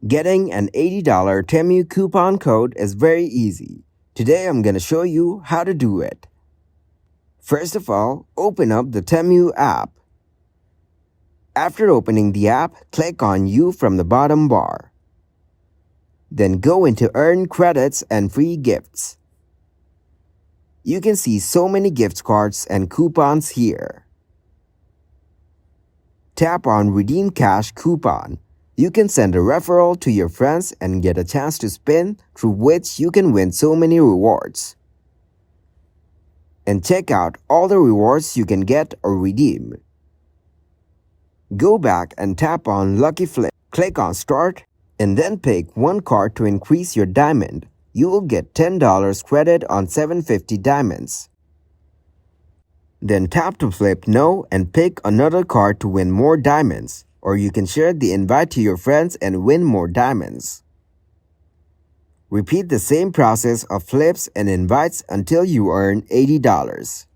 Getting an $80 Temu coupon code is very easy. Today I'm gonna show you how to do it. First of all, open up the Temu app. After opening the app, click on You from the bottom bar. Then go into Earn Credits and Free Gifts. You can see so many gift cards and coupons here. Tap on Redeem Cash Coupon. You can send a referral to your friends and get a chance to spin, through which you can win so many rewards. And check out all the rewards you can get or redeem. Go back and tap on Lucky Flip. Click on Start and then pick one card to increase your diamond. You will get $10 credit on 750 diamonds. Then tap to flip No and pick another card to win more diamonds, or you can share the invite to your friends and win more diamonds. Repeat the same process of flips and invites until you earn $80.